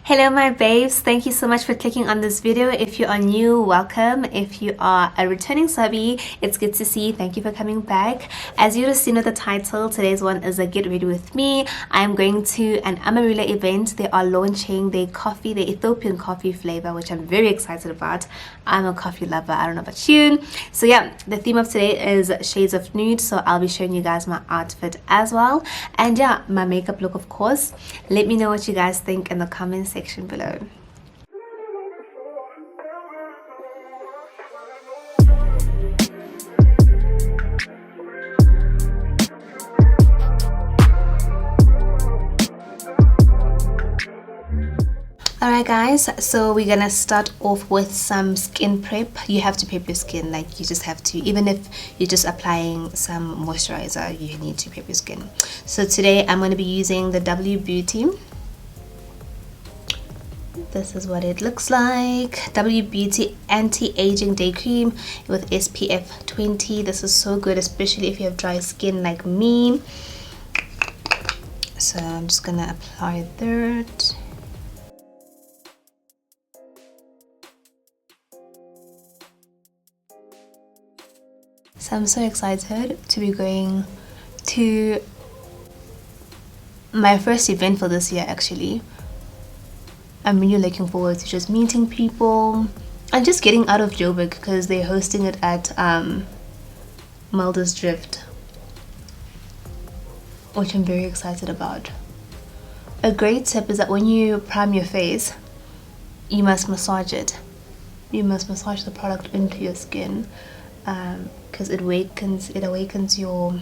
Hello my babes, thank you so much for clicking on this video. If you are new, welcome. If you are a returning subby, it's good to see you. Thank you for coming back. As you would have seen with the title, today's one is a get ready with me. I'm going to an Amarula event. They are launching their coffee, the Ethiopian coffee flavor, which I'm very excited about. I'm a coffee lover, I don't know about you. So yeah, the theme of today is shades of nude, so I'll be showing you guys my outfit as well, and yeah, my makeup look, of course. Let me know what you guys think in the comments section below. Alright guys, so we're gonna start off with some skin prep. You have to prep your skin, like you just have to. Even if you're just applying some moisturizer, you need to prep your skin. So today I'm going to be using the W Beauty. This is what it looks like. W Beauty Anti-Aging Day Cream with SPF 20. This is so good, especially if you have dry skin like me. So I'm just gonna apply that. So I'm so excited to be going to my first event for this year actually. I'm really looking forward to just meeting people and just getting out of Joburg because they're hosting it at Mulder's Drift, which I'm very excited about. A great tip is that when you prime your face, you must massage it. You must massage the product into your skin because it awakens your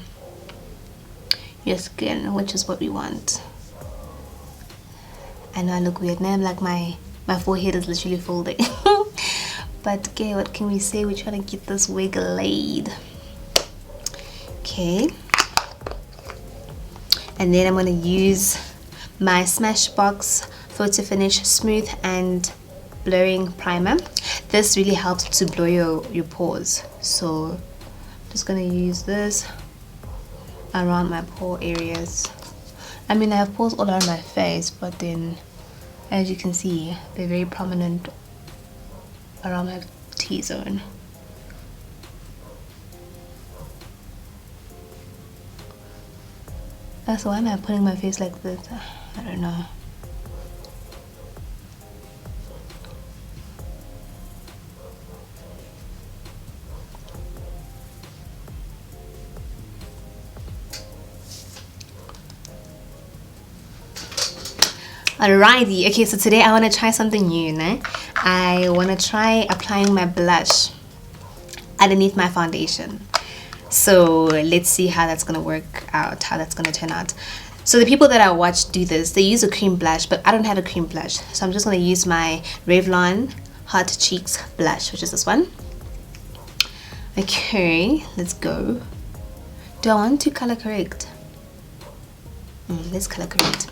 skin, which is what we want. I know I look weird now, like my forehead is literally folding. But okay, what can we say? We're trying to get this wig laid. Okay, and then I'm going to use my Smashbox Photo Finish Smooth and Blurring Primer. This really helps to blur your pores, so I'm just going to use this around my pore areas. I mean, I have pores all around my face, but then as you can see, they're very prominent around my T-zone. That's why I'm putting my face like this. I don't know. Alrighty, okay, so today I want to try something new, né? I want to try applying my blush underneath my foundation. So let's see how that's going to work out, how that's going to turn out. So the people that I watch do this, they use a cream blush, but I don't have a cream blush. So I'm just going to use my Revlon Hot Cheeks blush, which is this one. Okay, let's go. Do I want to color correct? Let's color correct.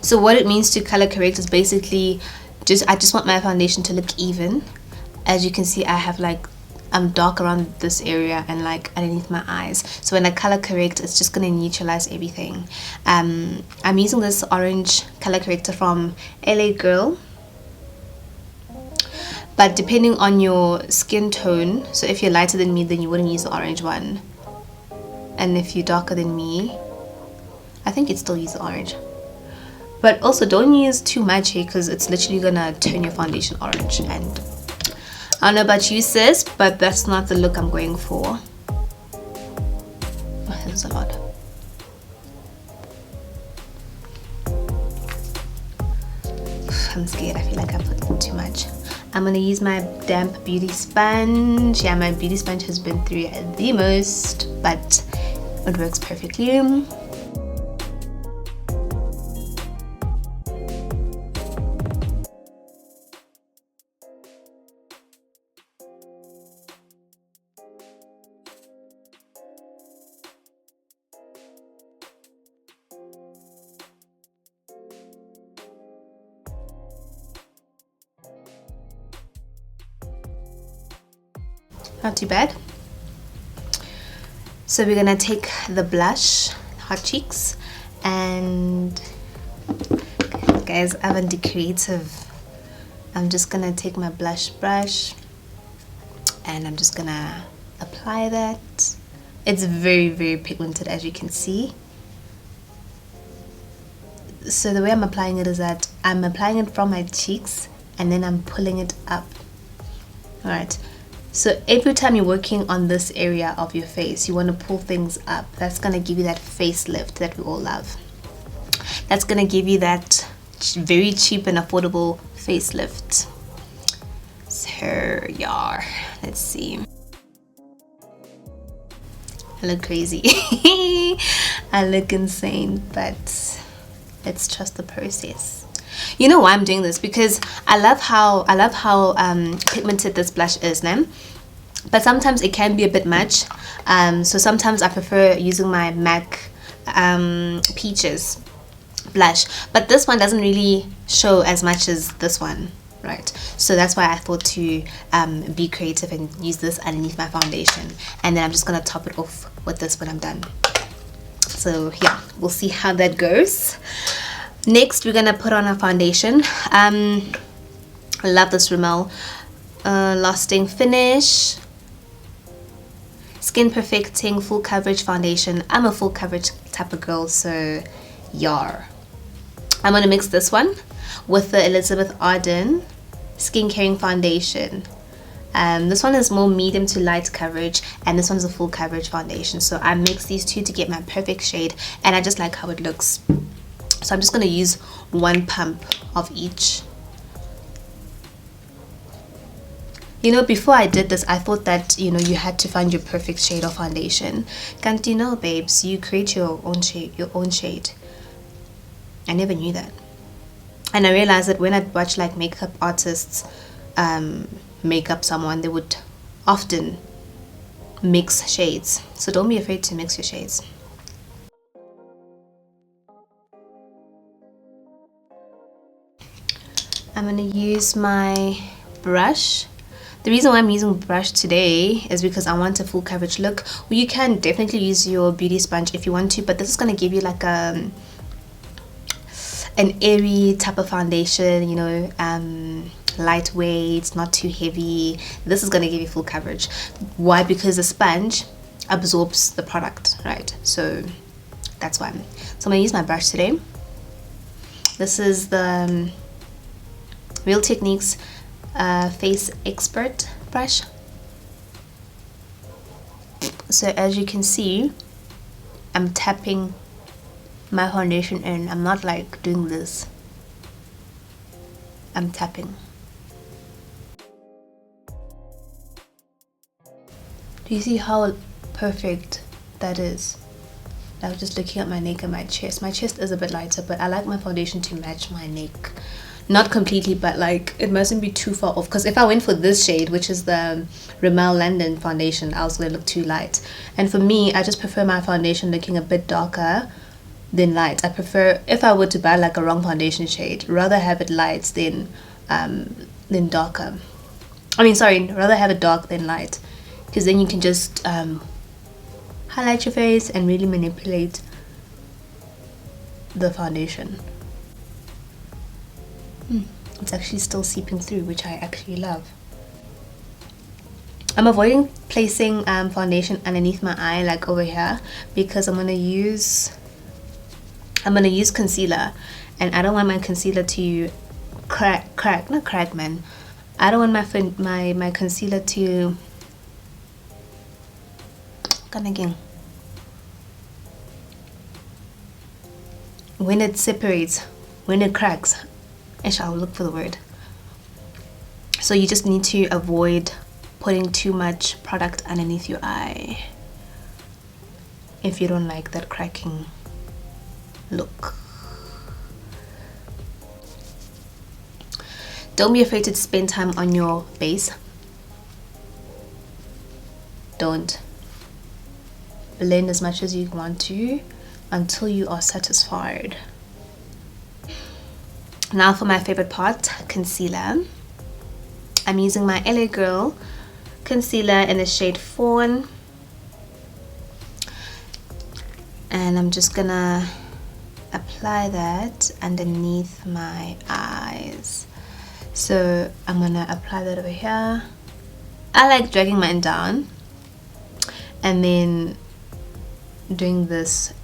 So what it means to color correct is basically I just want my foundation to look even. As you can see, I have I'm dark around this area and like underneath my eyes. So when I color correct, it's just gonna neutralize everything. I'm using this orange color corrector from LA Girl. But depending on your skin tone, so if you're lighter than me, then you wouldn't use the orange one. And if you're darker than me, I think you'd still use the orange. But also don't use too much here because it's literally gonna turn your foundation orange, and I don't know about you sis, but that's not the look I'm going for. Oh, this is a lot. I'm scared, I feel like I put too much. I'm gonna use my damp beauty sponge. Yeah, my beauty sponge has been through the most, but it works perfectly. Not too bad. So we're gonna take the blush, Hot Cheeks, and guys, I haven't been creative. I'm just gonna take my blush brush and I'm just gonna apply that. It's very, very pigmented, as you can see. So the way I'm applying it is that I'm applying it from my cheeks and then I'm pulling it up. Alright, so every time you're working on this area of your face, you want to pull things up. That's going to give you that facelift that we all love. That's going to give you that very cheap and affordable facelift. So yeah, let's see. I look crazy. I look insane, but let's trust the process. You know why I'm doing this? Because I love how pigmented this blush is now, but sometimes it can be a bit much. So sometimes I prefer using my MAC Peaches blush, but this one doesn't really show as much as this one, right? So that's why I thought to be creative and use this underneath my foundation, and then I'm just gonna top it off with this when I'm done. So yeah, we'll see how that goes. Next, we're gonna put on our foundation. I love this Rimmel Lasting Finish Skin Perfecting Full Coverage Foundation. I'm a full coverage type of girl, so yar. I'm gonna mix this one with the Elizabeth Arden Skin Caring Foundation. This one is more medium to light coverage, and this one's a full coverage foundation. So I mix these two to get my perfect shade, and I just like how it looks. So I'm just going to use one pump of each. You know, before I did this, I thought that, you know, you had to find your perfect shade of foundation. Can't you know, babes? You create your own shade. I never knew that. And I realized that when I watch like makeup artists make up someone, they would often mix shades. So don't be afraid to mix your shades. I'm going to use my brush. The reason why I'm using brush today is because I want a full coverage look. Well, you can definitely use your beauty sponge if you want to, but this is going to give you like an airy type of foundation, you know, lightweight, not too heavy. This is going to give you full coverage. Why? Because the sponge absorbs the product, right? So that's why. So I'm going to use my brush today. This is the Real Techniques Face Expert brush. So as you can see, I'm tapping my foundation in. I'm not like doing this. I'm tapping. Do you see how perfect that is? I was just looking at my neck and my chest. My chest is a bit lighter, but I like my foundation to match my neck. Not completely, but like it mustn't be too far off, because if I went for this shade, which is the Rimmel London foundation, I was going to look too light. And for me, I just prefer my foundation looking a bit darker than light. I prefer, if I were to buy like a wrong foundation shade, rather have it light than darker. I mean, sorry, rather have it dark than light, because then you can just highlight your face and really manipulate the foundation. It's actually still seeping through, which I actually love. I'm avoiding placing foundation underneath my eye, like over here, because I'm gonna use concealer, and I don't want my concealer to not crack, man. I don't want my concealer to again. When it separates, when it cracks, I'll look for the word. So you just need to avoid putting too much product underneath your eye if you don't like that cracking look. Don't be afraid to spend time on your base. Don't blend as much as you want to until you are satisfied. Now for my favorite part, concealer. I'm using my LA Girl concealer in the shade Fawn, and I'm just gonna apply that underneath my eyes. So I'm gonna apply that over here. I like dragging mine down and then doing this.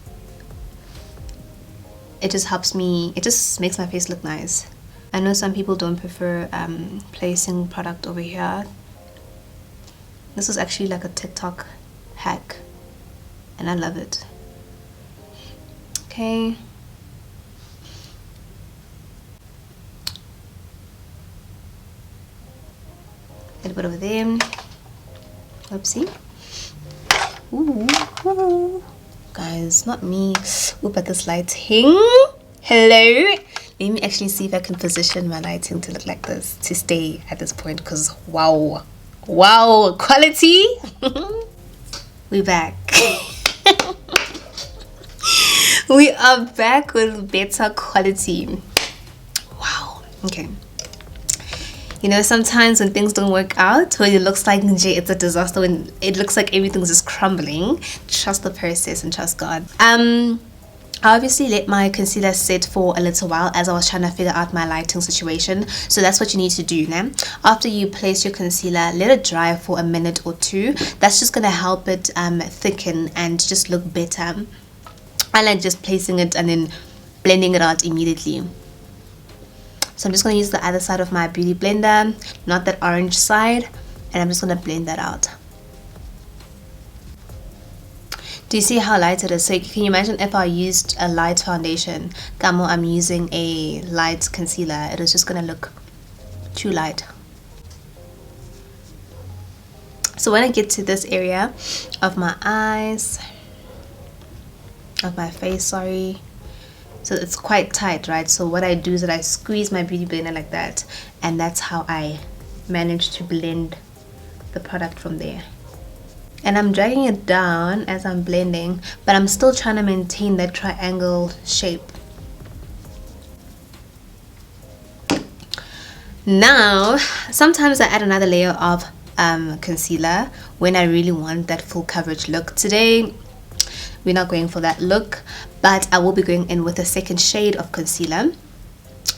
It just helps me, it just makes my face look nice. I know some people don't prefer placing product over here. This is actually like a TikTok hack and I love it. Okay. A little bit over there. Oopsie. Ooh. Guys, not me. Ooh, but this lighting. Hello. Let me actually see if I can position my lighting to look like this, to stay at this point, because wow. Wow, quality. We back. We are back with better quality. Wow. Okay. You know, sometimes when things don't work out, when it looks like it's a disaster, when it looks like everything's just crumbling, trust the process and trust God. I obviously let my concealer sit for a little while as I was trying to figure out my lighting situation. So that's what you need to do now. After you place your concealer, let it dry for a minute or two. That's just gonna help it thicken and just look better. I like just placing it and then blending it out immediately. So I'm just going to use the other side of my beauty blender, not that orange side, and I'm just going to blend that out. Do you see how light it is? So can you imagine if I used a light foundation, Gamo, I'm using a light concealer, it is just going to look too light. So when I get to this area of my eyes, of my face, sorry, so it's quite tight, right? So what I do is that I squeeze my beauty blender like that, and that's how I manage to blend the product from there. And I'm dragging it down as I'm blending, but I'm still trying to maintain that triangle shape. Now sometimes I add another layer of concealer when I really want that full coverage look. Today we're not going for that look, but I will be going in with a second shade of concealer,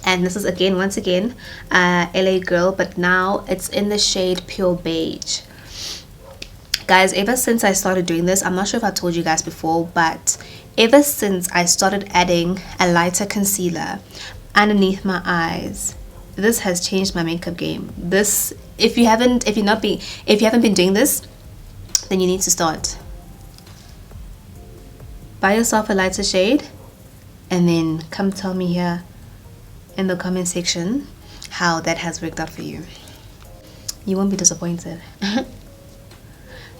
and this is once again LA Girl, but now it's in the shade Pure Beige. Guys, ever since I started doing this, I'm not sure if I told you guys before, but ever since I started adding a lighter concealer underneath my eyes, this has changed my makeup game. This, if you haven't been doing this, then you need to start. Buy yourself a lighter shade and then come tell me here in the comment section how that has worked out for you. You won't be disappointed.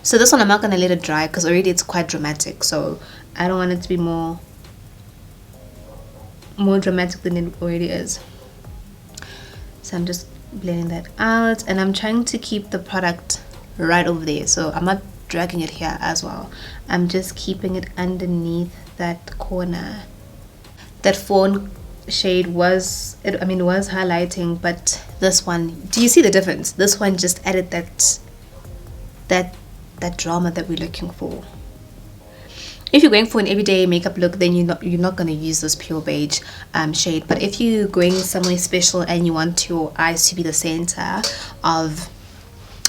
So this one I'm not going to let it dry because already it's quite dramatic, so I don't want it to be more dramatic than it already is. So I'm just blending that out, and I'm trying to keep the product right over there, so I'm not dragging it here as well. I'm just keeping it underneath that corner. That fawn shade was highlighting, but this one, do you see the difference? This one just added that drama that we're looking for. If you're going for an everyday makeup look, then you're not going to use this Pure Beige shade. But if you're going somewhere special and you want your eyes to be the center of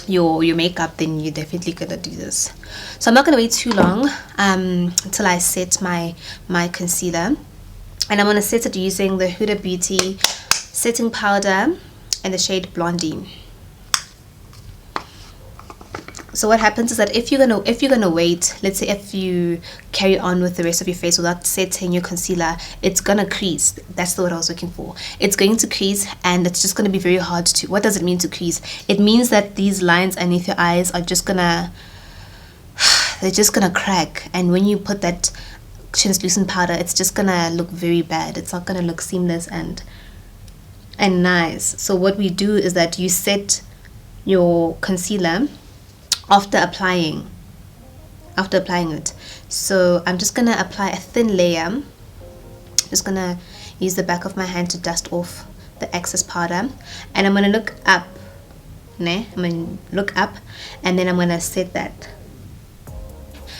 your makeup, then you're definitely gonna do this. So I'm not gonna wait too long until I set my concealer, and I'm gonna set it using the Huda Beauty setting powder in the shade Blondie. So what happens is that if you're gonna wait, let's say if you carry on with the rest of your face without setting your concealer, it's gonna crease. That's the word I was looking for. It's going to crease, and it's just gonna be very hard to. What does it mean to crease? It means that these lines underneath your eyes are just gonna crack, and when you put that translucent powder, it's just gonna look very bad. It's not gonna look seamless and nice. So what we do is that you set your concealer after applying it. So I'm just gonna apply a thin layer. Just gonna use the back of my hand to dust off the excess powder, and I'm gonna look up. I'm gonna look up, and then I'm gonna set that.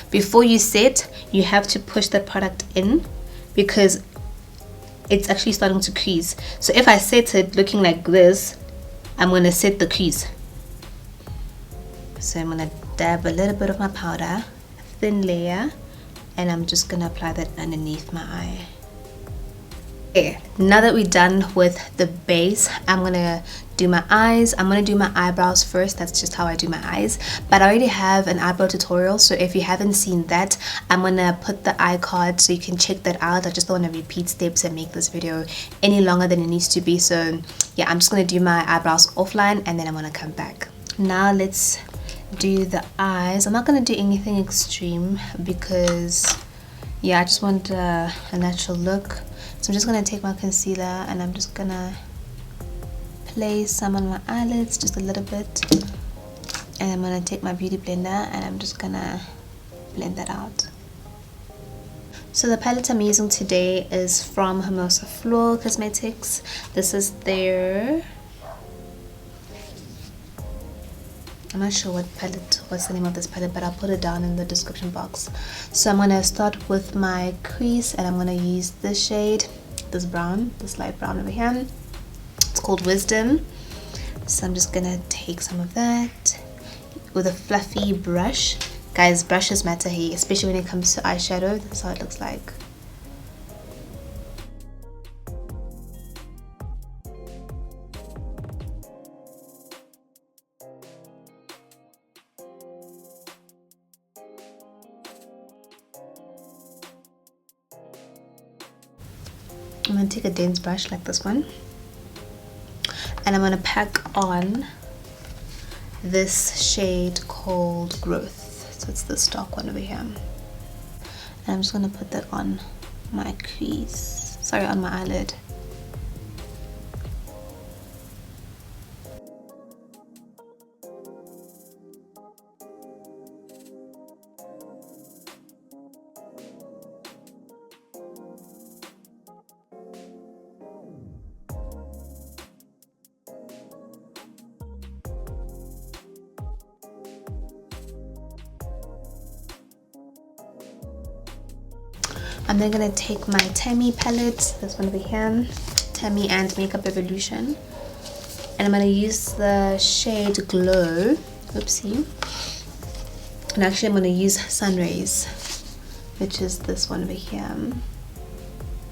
Before you set, you have to push the product in, because it's actually starting to crease. So if I set it looking like this, I'm going to set the crease. So I'm going to dab a little bit of my powder, thin layer, and I'm just going to apply that underneath my eye. Okay, now that we're done with the base, I'm gonna do my eyes. I'm gonna do my eyebrows first. That's just how I do my eyes, but I already have an eyebrow tutorial, so if you haven't seen that, I'm gonna put the iCard so you can check that out. I just don't want to repeat steps and make this video any longer than it needs to be. So yeah, I'm just gonna do my eyebrows offline and then I'm gonna come back. Now let's do the eyes. I'm not gonna do anything extreme because yeah, I just want a natural look. So I'm just going to take my concealer and I'm just going to place some on my eyelids, just a little bit. And I'm going to take my beauty blender and I'm just going to blend that out. So the palette I'm using today is from Hermosa Floor Cosmetics. This is their... I'm not sure what's the name of this palette, but I'll put it down in the description box. So I'm going to start with my crease and I'm going to use this shade, this brown, this light brown over here. It's called Wisdom. So I'm just going to take some of that with a fluffy brush. Guys, brushes matter here, especially when it comes to eyeshadow. That's how it looks like. I'm going to take a dense brush like this one and I'm going to pack on this shade called Growth. So it's this dark one over here, and I'm just going to put that on my crease, sorry, on my eyelid. I'm then going to take my Tammy palette, this one over here, Tammy and Makeup Evolution, and I'm going to use the shade Glow, oopsie, and actually I'm going to use Sun Rays, which is this one over here,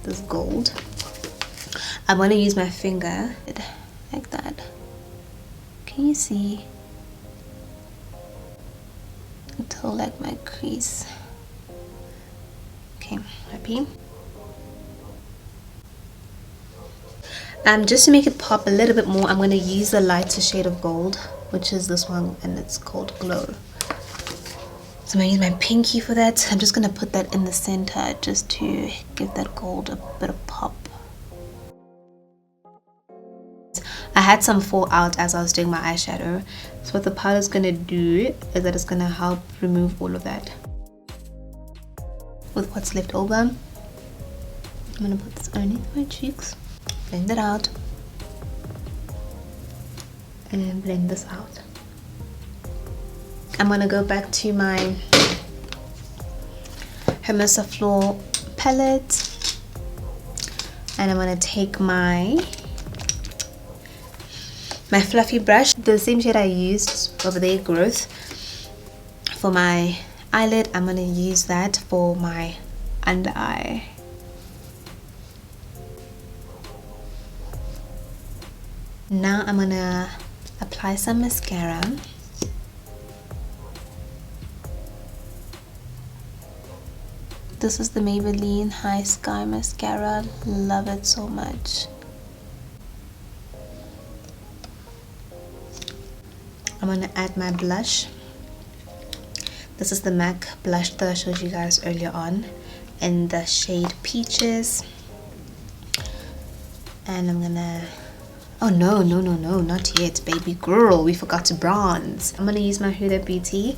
this gold. I'm going to use my finger like that. Can you see? Until like my crease. Okay, happy. Just to make it pop a little bit more, I'm going to use the lighter shade of gold, which is this one, and it's called Glow. So I'm going to use my pinky for that. I'm just going to put that in the center just to give that gold a bit of pop. I had some fall out as I was doing my eyeshadow. So what the powder is going to do is that it's going to help remove all of that. With what's left over, I'm going to put this underneath my cheeks, blend it out, and then blend this out. I'm going to go back to my Hermosa Floor palette, and I'm going to take my fluffy brush, the same shade I used over there, Growth, for my eyelid. I'm going to use that for my under eye. Now I'm going to apply some mascara. This is the Maybelline High Sky mascara. Love it so much. I'm going to add my blush. This is the MAC blush that I showed you guys earlier on in the shade Peaches. And I'm gonna... oh no, not yet, baby girl. We forgot to bronze. I'm gonna use my Huda Beauty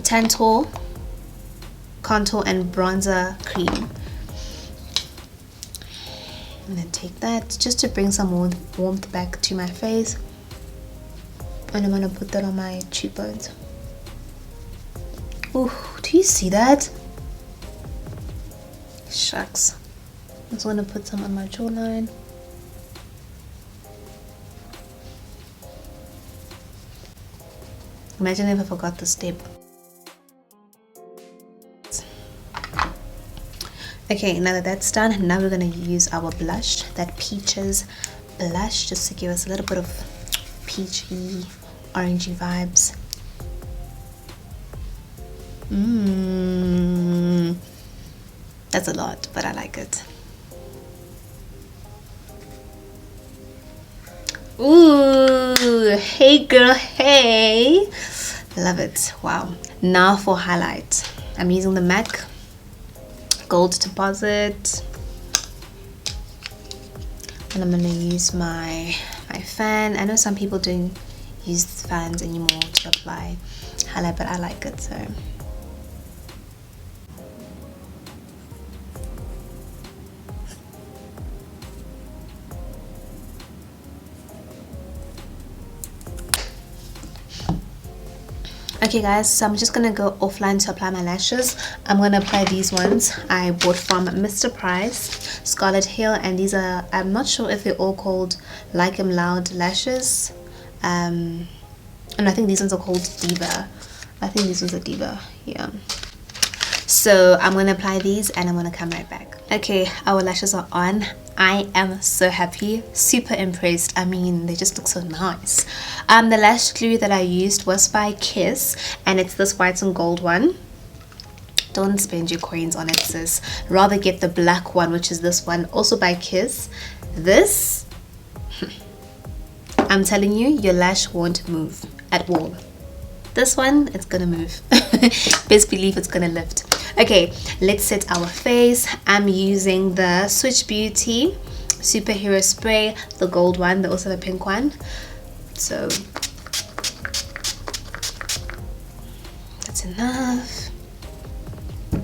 Tantour Contour and Bronzer Cream. I'm gonna take that just to bring some warmth back to my face. And I'm gonna put that on my cheekbones. Ooh, do you see that? Shucks. just want to put some on my jawline. Imagine if I forgot this step. Okay, now that that's done, now we're going to use our blush, that Peaches blush, just to give us a little bit of peachy, orangey vibes. That's a lot, but I like it. Ooh, hey girl, hey. Love it. Wow. Now for highlight. I'm using the MAC Gold Deposit, and I'm gonna use my fan. I know some people don't use fans anymore to apply highlight, but I like it, so. Okay guys, so I'm just gonna go offline to apply my lashes. I'm gonna apply these ones I bought from Mr. Price, Scarlet Hill, and these are, I'm not sure if they're all called Like 'Em Loud lashes, and I think these ones are called Diva. I think these ones are Diva, yeah. So I'm gonna apply these and I'm gonna come right back. Okay, our lashes are on. I am so happy, super impressed. I mean, they just look so nice. The lash glue that I used was by Kiss, and it's this white and gold one. Don't spend your coins on it, sis. Rather get the black one, which is this one, also by Kiss. This, I'm telling you, your lash won't move at all. This one, it's gonna move. Best believe it's gonna lift. Okay, let's set our face. I'm using the Switch Beauty Superhero Spray, the gold one, the also the pink one. So that's enough. I'm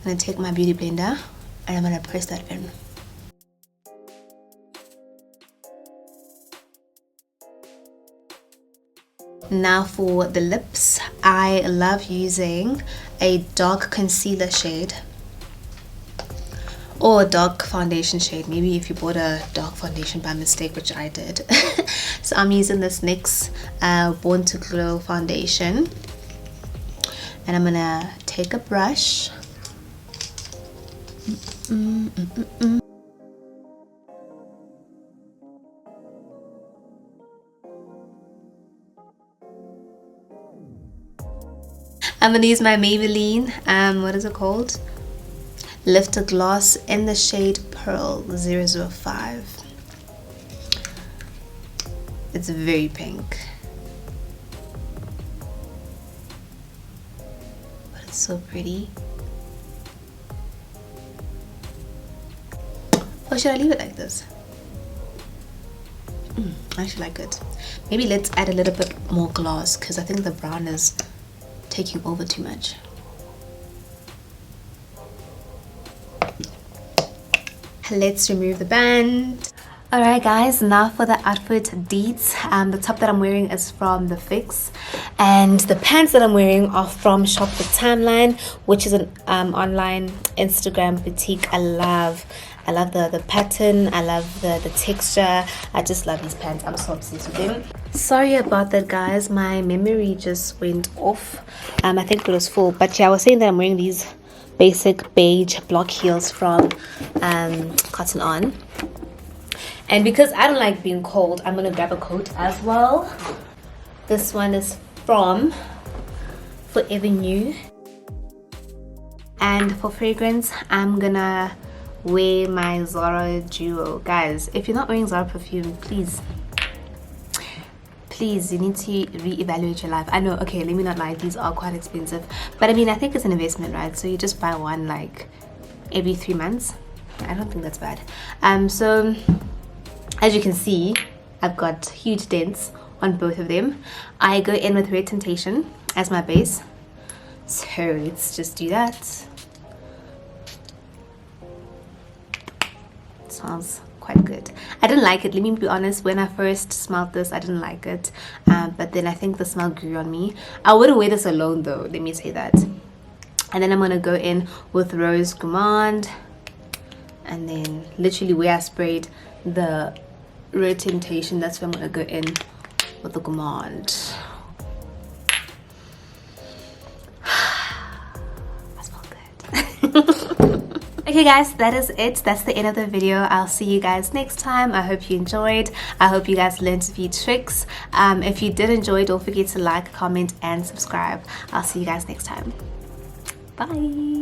gonna take my beauty blender and I'm gonna press that in. Now for the lips, I love using a dark concealer shade or a dark foundation shade. Maybe if you bought a dark foundation by mistake, which I did. So I'm using this NYX Born to Glow foundation, and I'm gonna take a brush. I'm gonna use my Maybelline, what is it called? Lifter Gloss in the shade Pearl 005. It's very pink, but it's so pretty. Or should I leave it like this? I actually like it. Maybe let's add a little bit more gloss, because I think the brown is taking over too much. Let's remove the band. Alright guys, now for the outfit deets. The top that I'm wearing is from The Fix, and the pants that I'm wearing are from Shop the Timeline, which is an online Instagram boutique. I love the pattern, I love the texture. I just love these pants. I'm so obsessed with them. Sorry about that guys, my memory just went off. I think it was full, but yeah, I was saying that I'm wearing these basic beige block heels from Cotton On, and because I don't like being cold, I'm gonna grab a coat as well. This one is from Forever New, and for fragrance I'm gonna wear my Zara Duo. Guys, if you're not wearing Zara perfume, please you need to reevaluate your life. I know, okay, let me not lie, these are quite expensive, but I mean, I think it's an investment, right? So you just buy one like every 3 months. I don't think that's bad. So as you can see, I've got huge dents on both of them. I go in with Red Temptation as my base, so let's just do that. It smells quite good. I didn't like it, let me be honest. When I first smelled this, I didn't like it, but then I think the smell grew on me. I wouldn't wear this alone though, let me say that. And then I'm gonna go in with Rose Gourmand. and then literally where I sprayed the retentation, that's where I'm gonna go in with the gourmand. That smells good. Okay guys, that is it. That's the end of the video. I'll see you guys next time. I hope you enjoyed. I hope you guys learned a few tricks. If you did enjoy, don't forget to like, comment, and subscribe. I'll see you guys next time. Bye.